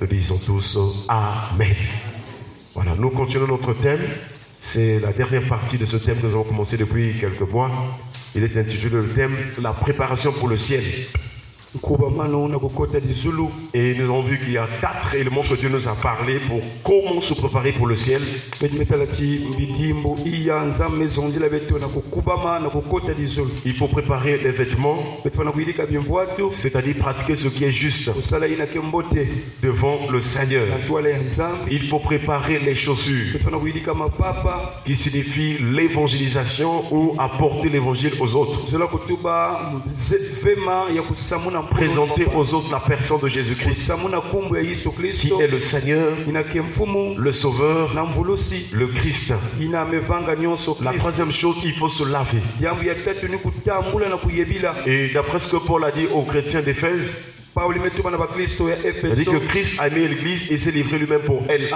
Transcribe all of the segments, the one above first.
Nous disons tous Amen. Voilà, nous continuons notre thème. C'est la dernière partie de ce thème que nous avons commencé depuis quelques mois. Il est intitulé le thème la préparation pour le ciel. Et nous avons vu qu'il y a 4 éléments que Dieu nous a parlé pour comment se préparer pour le ciel. Il faut préparer les vêtements, c'est-à-dire pratiquer ce qui est juste devant le Seigneur. Il faut préparer les chaussures, qui signifie l'évangélisation ou apporter l'évangile aux autres. Présenter aux autres la personne de Jésus-Christ, qui est le Seigneur, le Sauveur, le Christ. La troisième chose, il faut se laver. Et d'après ce que Paul a dit aux chrétiens d'Éphèse, il dit que Christ a aimé l'Église et s'est livré lui-même pour elle,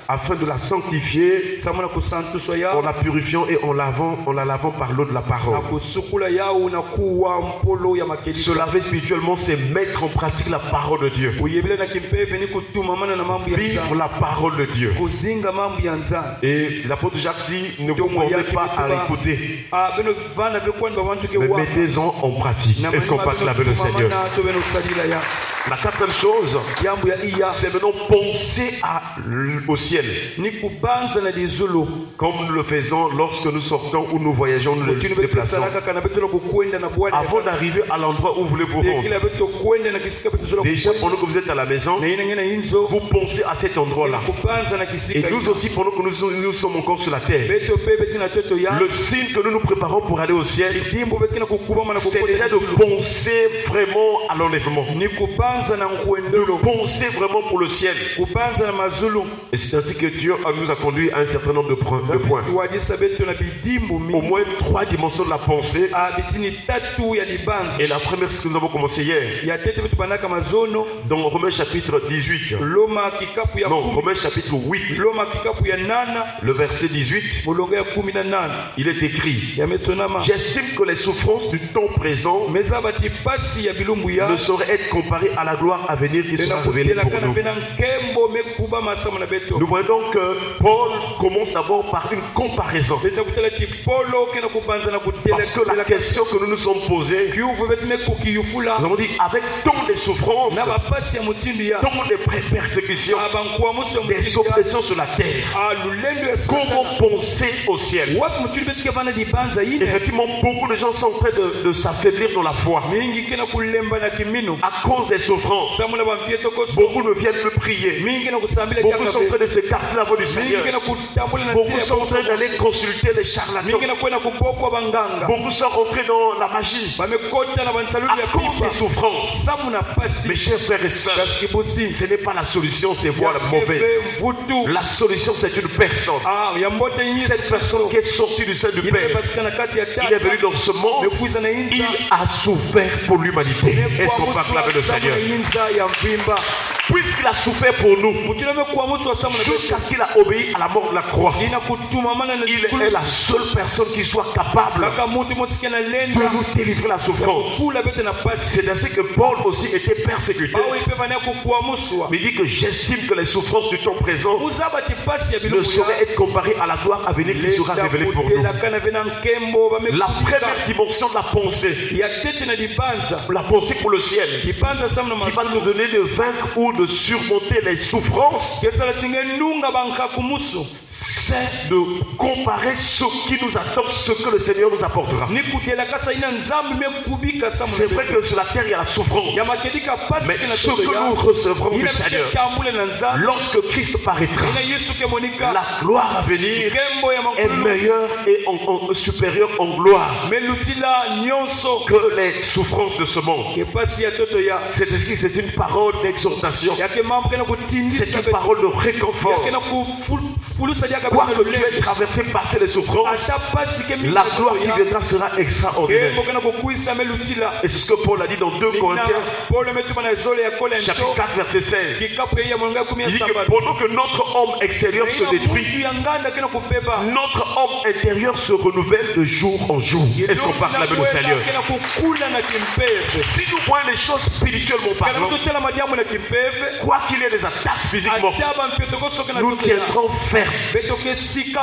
afin de la sanctifier en la purifiant et en la lavant par l'eau de la parole. Se laver spirituellement, c'est mettre en pratique la parole de Dieu, vivre la parole de Dieu. Et l'apôtre Jacques dit, ne vous contentez pas à écouter, mais mettez-en en pratique. Est-ce qu'on peut acclamer le Seigneur? La quatrième chose, c'est maintenant penser au ciel, comme nous le faisons lorsque nous sortons ou nous voyageons, nous nous déplaçons. Avant d'arriver à l'endroit où vous voulez vous rendre, déjà pendant que vous êtes à la maison, vous pensez à cet endroit-là. Et nous aussi, pendant que nous sommes encore sur la terre, le signe que nous nous préparons pour aller au ciel, c'est déjà de penser vraiment à l'enlèvement, de penser vraiment pour le ciel. Et c'est ainsi que Dieu nous a conduit à un certain nombre de points. Au moins 3 dimensions de la pensée. Et la première, c'est ce que nous avons commencé hier, dans Romains chapitre 18. Non, Romains chapitre 8, le verset 18, il est écrit: j'estime que les souffrances du temps présent ne sauraient être comparées à la gloire à venir qui sera révélée pour nous. Nous voyons donc que Paul commence d'abord par une comparaison. Parce que la question que nous nous sommes posée, nous avons dit, avec tant de souffrances, tant de persécutions, des oppressions sur la terre, comment penser au ciel? Effectivement, beaucoup de gens sont en train de s'affaiblir dans la foi à cause des souffrances. Beaucoup ne viennent plus prier. Beaucoup sont en train de s'écarter de la voie du Seigneur. Beaucoup sont en train d'aller consulter les charlatans. Beaucoup sont rentrés dans la magie à cause des souffrances. Mes chers frères et sœurs, ce n'est pas la solution, c'est voir la mauvaise. La solution, c'est une personne. Cette personne qui est sortie du sein du Père, il est venu dans ce monde, il a souffert pour l'humanité. Est-ce qu'on peut acclamer le Seigneur? Puisqu'il a souffert pour nous, jusqu'à ce qu'il a obéi à la mort de la croix, il est la seule personne qui soit capable de nous délivrer la souffrance. C'est ainsi que Paul aussi était persécuté. Mais il dit que j'estime que les souffrances du temps présent ne sauraient être comparées à la gloire à venir qui sera révélée pour nous. La première dimension de la pensée, la pensée pour le ciel, qui va nous donner de vaincre ou de surmonter les souffrances, c'est de comparer ce qui nous attend, ce que le Seigneur nous apportera. C'est vrai que sur la terre il y a la souffrance, mais ce que nous recevrons du Seigneur lorsque Christ paraîtra, la gloire à venir est meilleure et supérieure en gloire que les souffrances de ce monde. C'est une parole d'exhortation, c'est une parole de réconfort. quoi que tu aies traversé, passé les souffrances, la gloire qui viendra sera extraordinaire. Et c'est ce que Paul a dit dans 2 Corinthiens, chapitre 4, verset 16. Il dit que pendant que notre homme extérieur se détruit, notre homme intérieur se renouvelle de jour en jour. Est-ce qu'on parle avec le Seigneur? Si nous voyons les choses spirituellement parlant, quoi qu'il y ait des attaques physiquement, nous tiendrons ferme.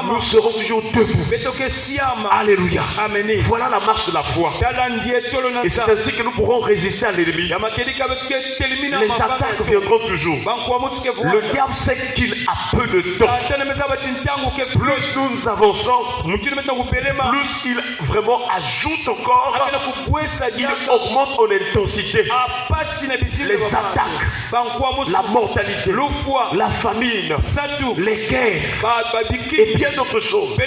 Nous serons toujours debout. Alléluia. Voilà la marche de la foi. Et c'est ainsi que nous pourrons résister à l'ennemi. Les attaques viendront toujours. Le diable sait qu'il a peu de temps. Plus nous avançons, plus il vraiment ajoute encore, il augmente en intensité les attaques, la mortalité, la famine, les guerres et bien d'autres choses.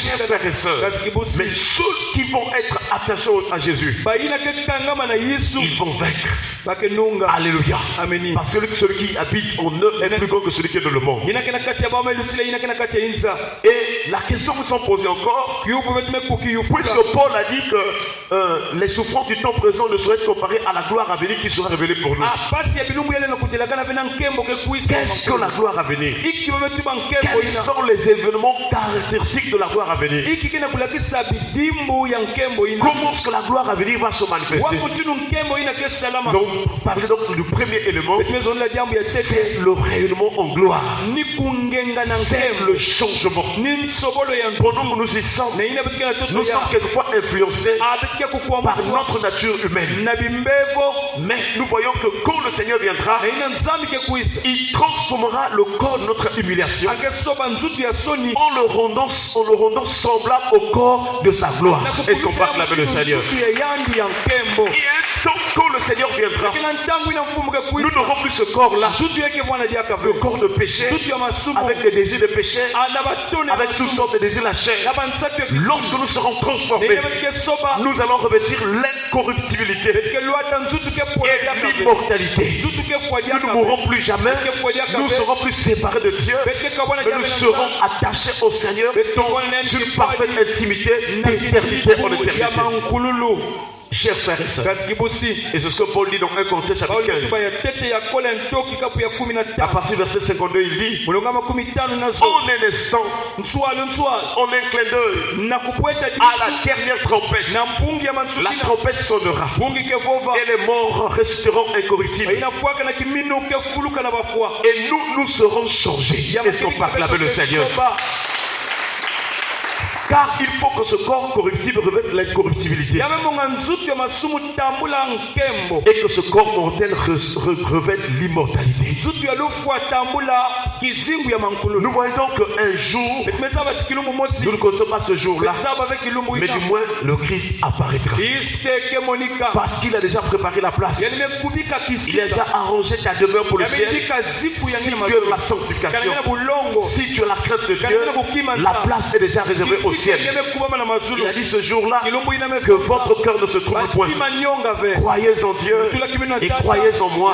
Chers frères et sœurs, mais ceux qui vont être attachés à Jésus, ils vont vaincre. Alléluia. Parce que celui qui habite en eux est plus grand que celui qui est dans le monde. Et la question que nous sommes posées encore, puisque Paul a dit que les souffrances du temps présent ne seraient comparées à la gloire à venir qui sera révélée pour nous. Qu'est-ce que la gloire à venir? Quels sont les événements caractéristiques de la gloire à venir? Comment est-ce que la gloire à venir va se manifester? Donc, parlez donc du premier élément, c'est le rayonnement en gloire. C'est le changement. Pendant que nous y sommes, nous sommes quelquefois influencés par notre nature humaine. Mais nous voyons que quand le Seigneur viendra, il transformera le corps de notre humiliation en le rendant semblable au corps de sa gloire. Est-ce qu'on parle avec le Seigneur? Et un temps quand le Seigneur viendra, nous n'aurons plus ce corps-là, le corps de péché, avec des désirs de péché, avec toutes sortes de désirs de la chair. Lorsque nous serons transformés, nous allons revêtir l'incorruptibilité et l'immortalité. Nous ne mourrons plus jamais, nous ne serons plus séparés de Dieu, mais nous serons attachés au Seigneur dans une parfaite intimité d'éternité en éternité. Chers frères et sœurs, et c'est ce que Paul dit dans 1 Corinthiens chapitre 15. À partir du verset 52, il dit: en est naissant, en un clin d'œil, à la dernière trompette, la trompette sonnera, et les morts resteront incorruptibles. Et nous serons changés. Est-ce qu'on parle avec le Seigneur? Car il faut que ce corps corruptible revête l'incorruptibilité. Et que ce corps mortel revête l'immortalité. Nous voyons donc qu'un jour, nous ne connaissons pas ce jour-là, mais du moins le Christ apparaîtra. Parce qu'il a déjà préparé la place. Il a déjà arrangé ta demeure pour le ciel. Si tu as la sanctification, si tu as la crainte de Dieu, la place est déjà réservée au ciel. Il a dit ce jour-là que votre cœur ne se trouve point. Croyez en Dieu et croyez en moi.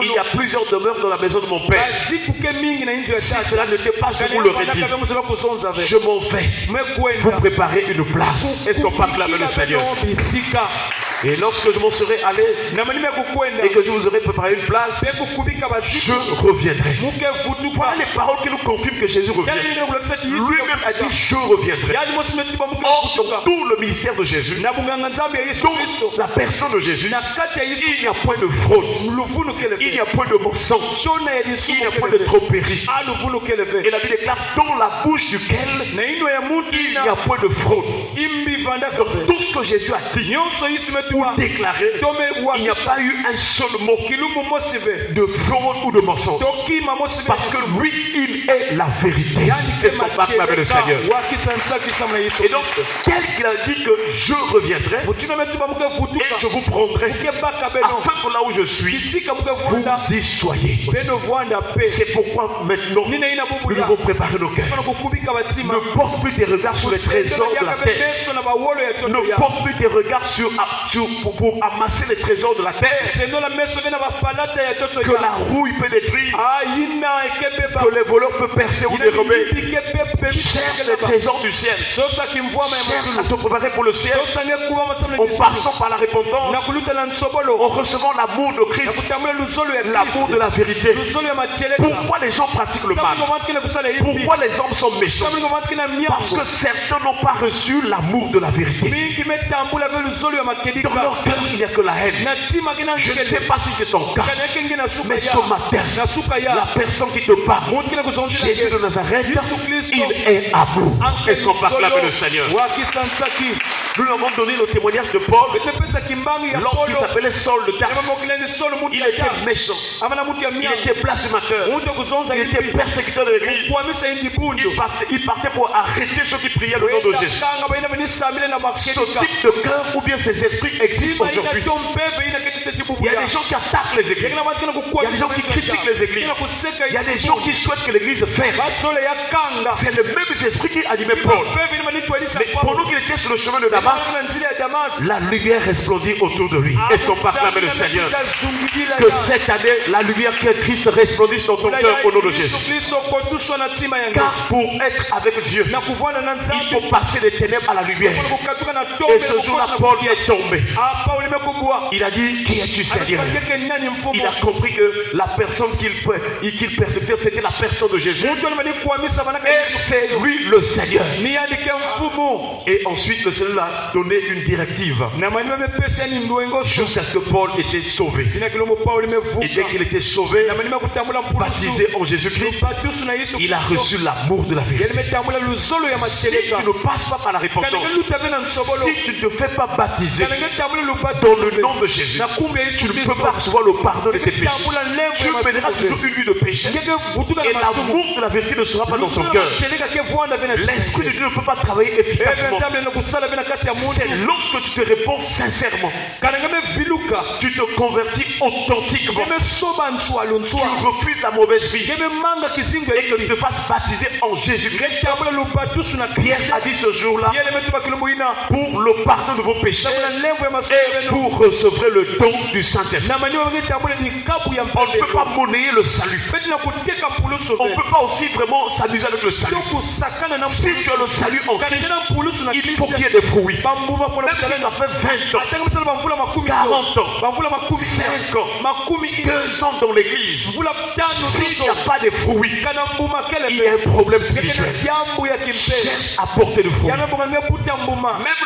Il y a plusieurs demeures dans la maison de mon Père. Si cela n'était pas, je vous l'aurais dit. Je m'en vais vous préparer une place. Est-ce qu'on parle là avec le Seigneur? Et lorsque je m'en serai allé et que je vous aurai préparé une place, je reviendrai. Voilà les paroles qui nous confirment que Jésus revient. Lui-même a dit: je reviendrai. Or, dans tout le ministère de Jésus, dans la personne de Jésus, il n'y a point de fraude, il n'y a point de mensonge, il n'y a point de tromperie. Et la Bible déclare: dans la bouche duquel il n'y a point de fraude. Donc, tout ce que Jésus a dit ou déclaré, il n'y a pas eu un seul mot de fraude ou de mensonge. Parce que lui, il est la vérité. Et son parle avec le Seigneur. Et donc, tel qu'il a dit que je reviendrai et je vous prendrai afin que là où je suis, vous y soyez. C'est pourquoi maintenant, nous devons préparer nos cœurs. Ne porte plus tes regards sur les trésors de la terre. Ne porte plus tes regards sur pour amasser les trésors de la terre, que la rouille peut détruire, que les voleurs peuvent percer ou dérober. Cherche les trésors du ciel. Cherche à te préparer pour le ciel en passant par la repentance, en recevant l'amour de Christ, l'amour de la vérité. Pourquoi les gens pratiquent le mal? Pourquoi les hommes sont méchants? Parce que certains n'ont pas reçu l'amour de la vérité. Dans leur cœur, il n'y a que la haine. Je ne sais pas si c'est ton cas, mais ce matin, la personne qui te parle, Jésus de Nazareth, il est amour. Est-ce qu'on parle avec le Seigneur? Nous avons donné le témoignage de Paul lorsqu'il s'appelait Saul de Tarse. Il était méchant, il était blasphémateur, il était persécuteur de l'église. Il partait pour arrêter ceux qui priaient le nom de Jésus. Ce type de cœur ou bien ces esprits existent aujourd'hui. Il y a des gens qui attaquent les églises, il y a des gens qui critiquent les églises, il y a des gens qui souhaitent que l'église ferme. C'est le même esprit qui animait Paul. Mais pendant qu'il était sur le chemin de Damas, la lumière resplendit autour de lui. Est-ce qu'on parle avec le Seigneur? Que cette année, la lumière que Christ resplendisse dans ton cœur au nom de Jésus. Car pour être avec Dieu, il faut passer des ténèbres à la lumière. Et ce jour-là, Paul est tombé. Il a dit, qui es-tu, Seigneur? Il a compris que la personne qu'il persécutait, c'était la personne de Jésus. Et c'est lui le Seigneur. Et ensuite, le Seigneur a donné une directive jusqu'à ce que Paul était sauvé. Et dès qu'il était sauvé, baptisé en Jésus-Christ, il a reçu l'amour de la vérité. Si tu ne passes pas par la repentance, si tu ne te fais pas baptiser dans le nom de Jésus, tu ne peux pas recevoir le pardon de tes péchés. Tu mèneras toujours une vie de péché. Et l'amour de la vérité ne sera pas dans ton cœur. L'Esprit de Dieu ne peut pas travailler efficacement. C'est lorsque tu te réponds sincèrement, tu te convertis authentiquement, tu refuses la mauvaise vie et que tu te fasses baptiser en Jésus-Christ. Pierre a dit ce jour-là, pour le pardon de vos péchés et pour recevoir le don du Saint-Esprit. On ne peut pas monnayer le salut. On ne peut pas aussi vraiment s'amuser avec le salut. Si tu as le salut en Christ, il faut qu'il y ait des fruits. Même si ça fait 20 ans, 40 ans, 5 ans, 2 ans dans l'église, s'il n'y a pas de fruits, il y a un problème spirituel. Cherche à porter le fruit. Même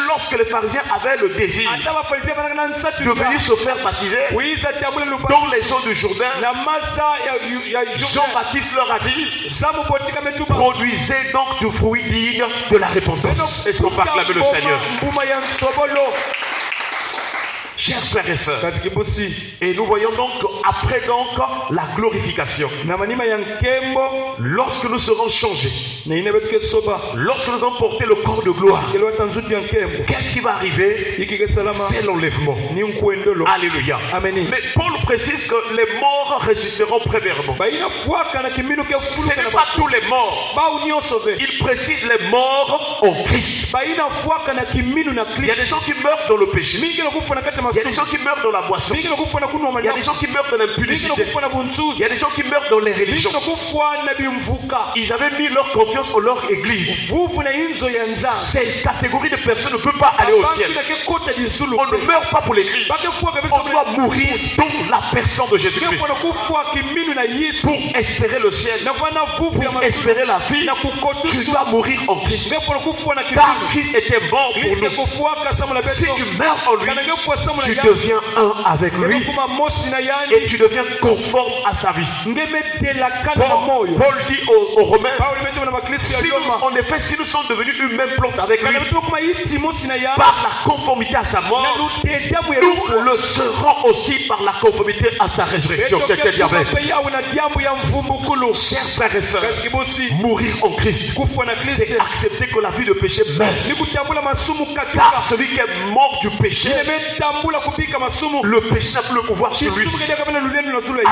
lorsque les pharisiens avaient le désir de venir se faire baptiser dans les eaux du Jourdain, Jean-Baptiste leur a dit, produisez donc du fruit digne de la repentance. Est-ce qu'on parle avec le Seigneur? Chers frères et sœurs, et nous voyons donc après la glorification, lorsque nous serons changés, lorsque nous allons porter le corps de gloire, qu'est-ce qui va arriver? C'est l'enlèvement. Alléluia. Mais Paul précise que les morts ressusciteront premièrement. Ce n'est pas tous les morts. Il précise les morts en Christ. Il y a des gens qui meurent dans le péché. Il y a des gens qui meurent dans la boisson. Il y a des gens qui meurent dans l'impudicité. Il y a des gens qui meurent dans les religions. Ils avaient mis leur confiance en leur église. Ces catégories de personnes ne peuvent pas aller au ciel. On ne meurt pas pour l'église. On doit mourir dans la personne de Jésus-Christ. Pour espérer le ciel, pour espérer la vie, tu dois mourir en Christ. Car Christ était mort pour nous. Si tu meurs en lui, tu deviens un avec lui et tu deviens conforme à sa vie. Paul dit aux Romains, en effet, si nous sommes devenus une même plante avec lui par la conformité à sa mort, nous le serons aussi par la conformité à sa résurrection. Quelqu'un dit amen. Chers frères et sœurs, mourir en Christ, c'est accepter que la vie de péché meurt. Car celui qui est mort du péché Le péché n'a plus le pouvoir sur lui.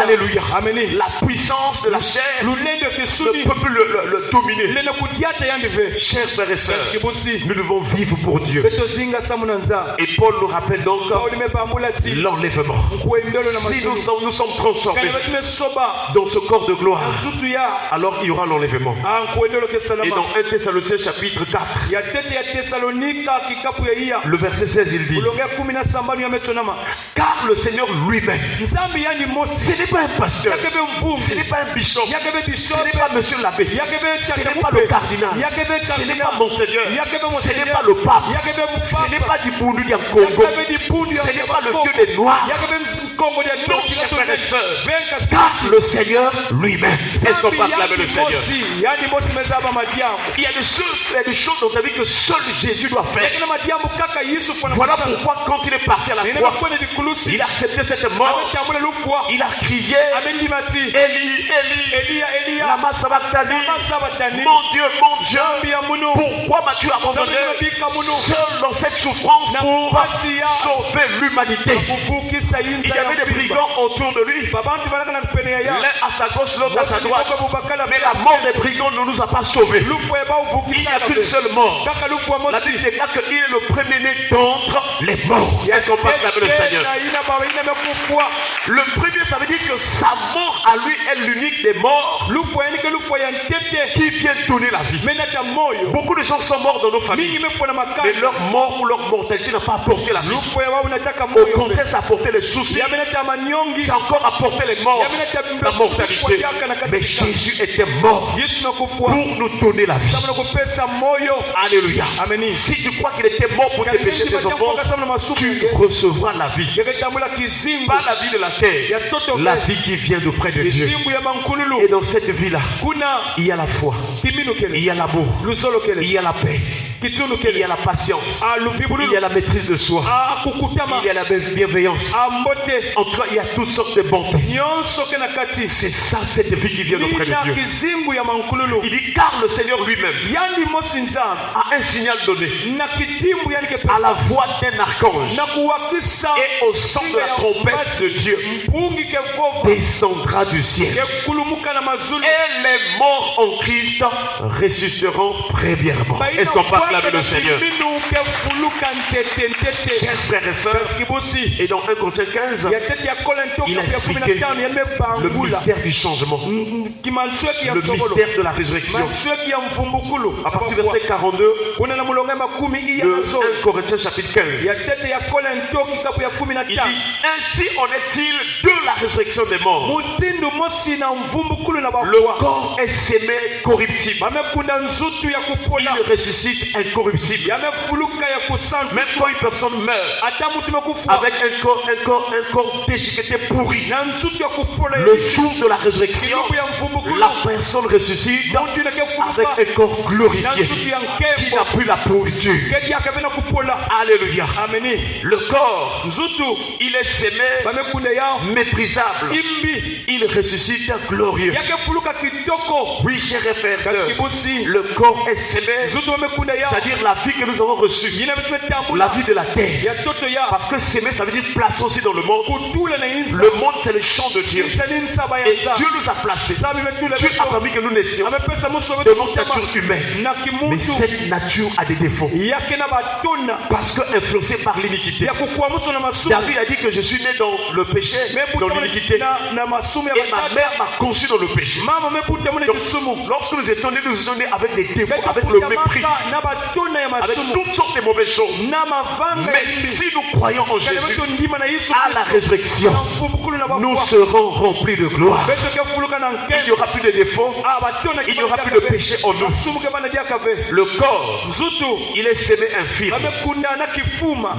Alléluia. La puissance de la chair ne peut plus le dominer. Chers frères et sœurs, nous devons vivre pour Dieu. Et Paul nous rappelle donc l'enlèvement. Si nous sommes transformés dans ce corps de gloire, alors il y aura l'enlèvement. Et dans 1 Thessaloniciens chapitre 4, le verset 16, il dit: car le Seigneur lui-même, ce n'est pas un pasteur, ce n'est pas un bishop, ce n'est pas monsieur l'abbé, ce n'est pas le cardinal, ce n'est pas monseigneur, ce n'est pas le pape, ce n'est pas du Bundu du Congo, ce n'est pas le Dieu des Noirs. Donc, chers frères et sœurs, car le Seigneur lui-même. Est-ce qu'on peut acclamer le Seigneur? Il y a des choses dans ta vie que seul Jésus doit faire. Voilà pourquoi quand il est parti à la croix, il a accepté cette mort. Il a crié: Élie, Élie, lama sabachthani. Mon Dieu, pourquoi m'as-tu abandonné? Seul dans cette souffrance pour sauver l'humanité. Il y avait des brigands autour de lui, l'un à sa gauche, l'autre à sa droite. Mais la mort des brigands ne nous a pas sauvés. Il n'y a qu'une seule mort. La Bible déclare qu'il est le premier-né d'entre les morts. Est-ce qu'on peut acclamer le Seigneur? Le premier, ça veut dire que sa mort à lui est l'unique des morts qui vient donner la vie. Beaucoup de gens sont morts dans nos familles, mais leur mort ou leur mortalité n'a pas apporté la vie. Au contraire, ça a apporté les soucis, ça a encore apporté les morts, la mortalité. Mais Jésus était mort pour nous donner la vie. Alléluia. Si tu crois qu'il était mort pour tes péchés, tes offenses, tu recevras la vie. Pas la vie de la terre, la vie qui vient de près de Dieu. Et dans cette vie-là, il y a la foi, il y a l'amour, il y a la paix, il y a la patience, il y a la maîtrise de soi, il y a la bienveillance. En toi, il y a toutes sortes de bontés. C'est ça, cette vie qui vient de près de Dieu. Il dit: car le Seigneur lui-même a un signal donné à la voix d'un archange et au son de la trompette de Dieu descendra du ciel, et les morts en Christ ressusciteront premièrement. Est-ce qu'on peut acclamer le Seigneur? Chers frères et sœurs, et dans 1 Corinthiens 15, il a expliqué le mystère du changement, le mystère de la résurrection. À partir du verset 42 de 1 Corinthiens chapitre 15, il dit: ainsi en est-il de la résurrection des morts. Le corps est sémé corruptible, il ressuscite incorruptible. Même quand une personne meurt avec un corps déchiqueté, pourri, le jour de la résurrection, la personne ressuscite avec un corps glorifié qui n'a plus la pourriture. Alléluia. Le corps, il est sémé méprisable, il ressuscite glorieux. Oui, chers frères, le corps est sémé, c'est-à-dire la vie que nous avons reçue, la vie de la terre. Parce que s'aimer, ça veut dire placer aussi dans le monde. Le monde, c'est le champ de Dieu. Et Dieu nous a placés. Dieu a permis que nous naissions de notre nature humaine. Mais cette nature a des défauts. Parce que influencé par l'iniquité. David a dit que je suis né dans le péché, dans l'iniquité. Et ma mère m'a conçu dans le péché. Donc, lorsque nous étions nés avec des défauts, avec le mépris, avec toutes sortes de mauvaises choses. Mais si nous croyons en Jésus, à la résurrection, nous serons remplis de gloire. Il n'y aura plus de défauts, il n'y aura plus de péché en nous. Le corps, il est sémé infirme,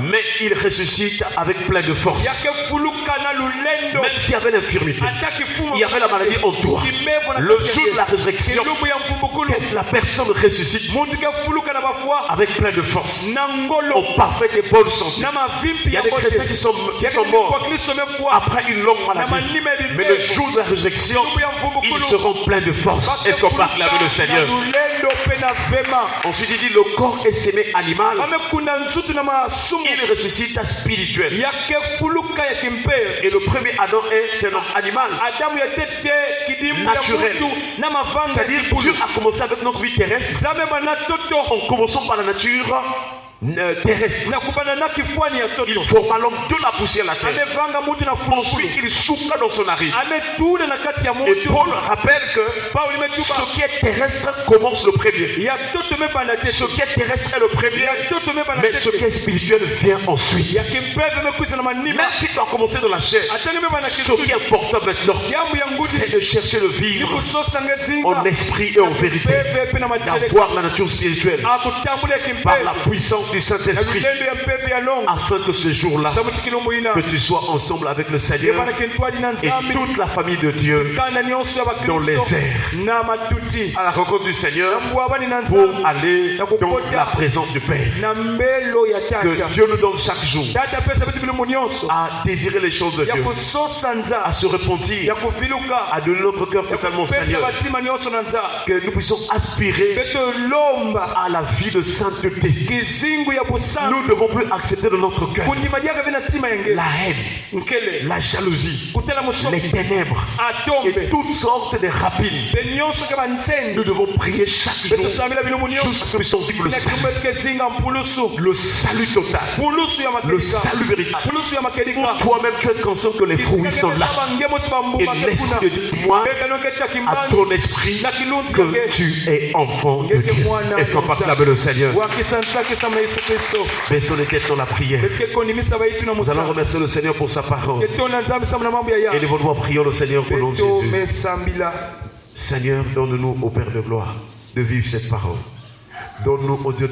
mais il ressuscite avec plein de force. Même s'il y avait l'infirmité, il y avait la maladie en toi, le jour de la résurrection, la personne ressuscite avec plein de force. force, en parfaite et bonne santé. Il y a des chrétiens qui sont morts après une longue maladie. Mais le jour de la résurrection, ils seront pleins de force. Est-ce qu'on peut acclamer le Seigneur? Ensuite, il dit le corps est semé animal. Il ressuscite à spirituel. Et le premier Adam est un homme animal. Naturel. C'est-à-dire que Dieu a commencé avec notre vie terrestre en commençant par la nature terrestre. Il forma l'homme de la poussière de la terre. Ensuite, il souffla dans son narine. Et Paul rappelle que ce qui est terrestre commence le premier. Ce qui est terrestre est le premier, mais ce qui est spirituel vient ensuite. Même si tu as commencé dans la chair, ce qui est important maintenant, c'est de chercher le vivre en esprit et en vérité, d'avoir la nature spirituelle par la puissance du Saint-Esprit, afin que ce jour-là, que tu sois ensemble avec le Seigneur et toute la famille de Dieu dans les airs, à la rencontre du Seigneur, pour aller dans la présence du Père. Que Dieu nous donne chaque jour à désirer les choses de Dieu, à se repentir, à donner notre cœur totalement au Seigneur, que nous puissions aspirer à la vie de sainteté. Nous ne devons plus accepter de notre cœur la haine, la jalousie, les ténèbres et toutes sortes de rapines. Nous devons prier chaque jour jusqu'à ce que nous puissions vivre le salut total, le salut véritable. Pour toi-même, tu es conscient que les fruits sont là. Et laisse Dieu dire, moi, à ton esprit, que tu es enfant de Dieu. Est-ce qu'on peut acclamer le Seigneur? Baissons les têtes dans la prière. Nous allons remercier le Seigneur pour sa parole. Et lèvons-nous, prions le Seigneur pour le nom de Jésus. Seigneur, donne-nous au Père de gloire de vivre cette parole. Donne-nous au Dieu